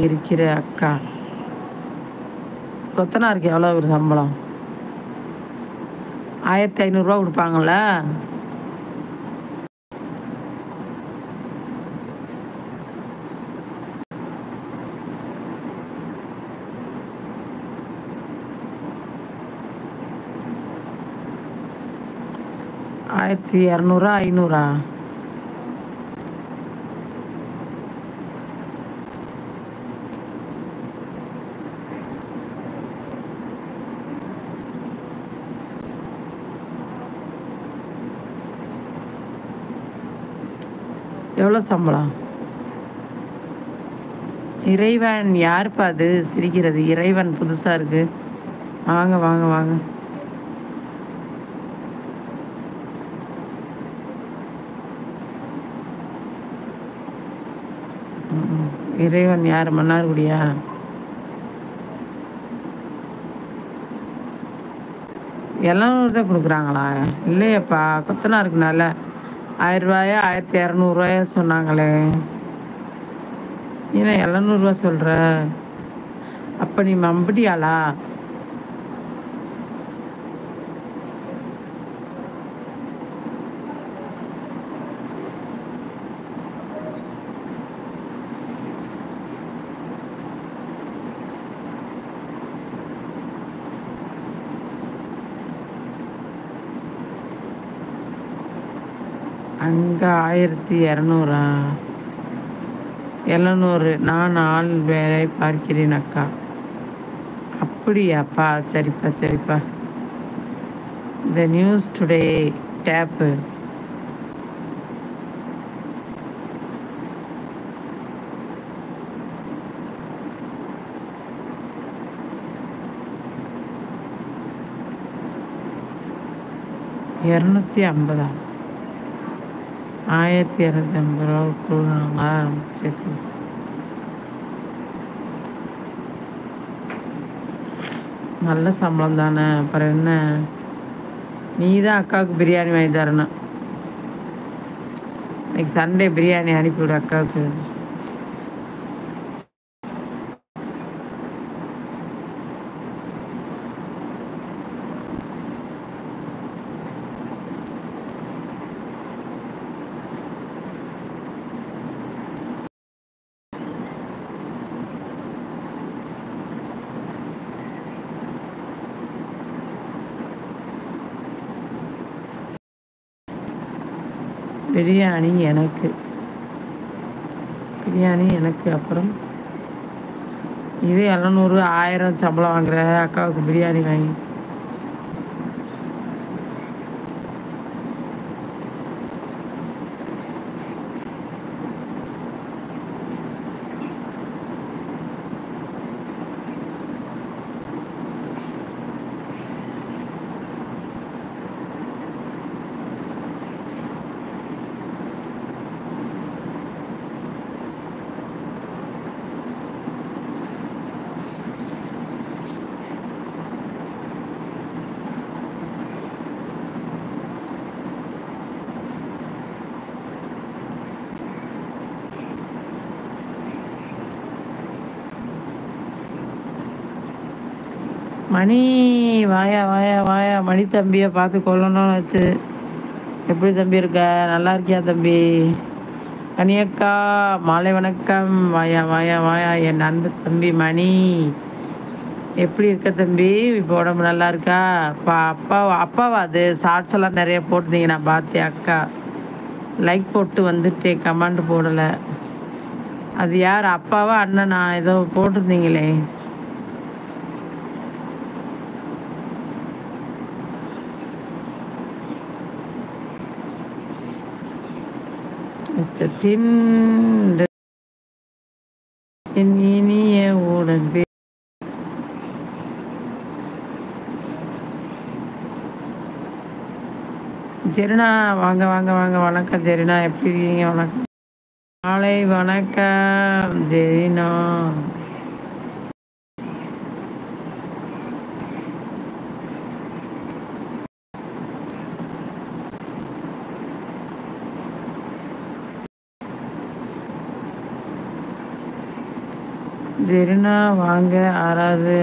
இருக்கிற அக்கா. கொத்தனாருக்கு எவ்வளோ ஒரு சம்பளம்? 1500 கொடுப்பாங்கள? ஆயிரத்தி இரநூறா 500? எவ்வளோ சம்பளம்? இறைவன் யாருப்பா அது சிரிக்கிறது? இறைவன் புதுசா இருக்கு. வாங்க வாங்க வாங்க. இறைவன் யார்? மன்னார்குடியா? எல்லாம் தான் கொடுக்குறாங்களா? இல்லையப்பா, கொத்தனாருக்குனால 1000 ரூபாயா 1200 சொன்னாங்களே. ஏன்னா 700 சொல்ற? அப்ப நீ மம்படியாளா? அங்க 1200? 700. நான் ஆள் வேலை பார்க்கிறேன் அக்கா. அப்படியாப்பா? சரிப்பா சரிப்பா. The news today tape. $250? 1250 கொடுக்குறாங்களா? சரி சரி. நல்ல சம்பளம் தானே, அப்புறம் என்ன? நீ தான் அக்காவுக்கு பிரியாணி வாங்கி தரணும். இன்னைக்கு சண்டே பிரியாணி அனுப்பிவிடு அக்காவுக்கு. பிரியாணி எனக்கு. அப்புறம் இது 700 1000 சம்பளம் வாங்குற அக்காவுக்கு பிரியாணி வாங்கி. மணி வாயா வாயா வாயா. மணி தம்பியை பார்த்து கொல்லணும்னு வச்சு. எப்படி தம்பி இருக்க? நல்லா இருக்கியா தம்பி? கனியக்கா மாலை வணக்கம். வாயா வாயா வாயா என் அன்பு தம்பி மணி. எப்படி இருக்க தம்பி? இப்போ உடம்பு நல்லா இருக்கா? அப்பாவா அது? ஷார்ட்ஸ் எல்லாம் நிறைய போட்டிருந்தீங்க, நான் பார்த்தேன். அக்கா லைக் போட்டு வந்துட்டேன், கமெண்ட் போடலை. அது யார்? அப்பாவா அண்ணனா? ஏதோ போட்டிருந்தீங்களே. இனிய உடம்பே. சரிண்ணா, வாங்க வாங்க வாங்க. வணக்கம் சரிண்ணா, எப்படி இருக்கீங்க? வணக்கம். மாலை வணக்கம் ஜெரினா. ஜெரினா வாங்க ஆறாவது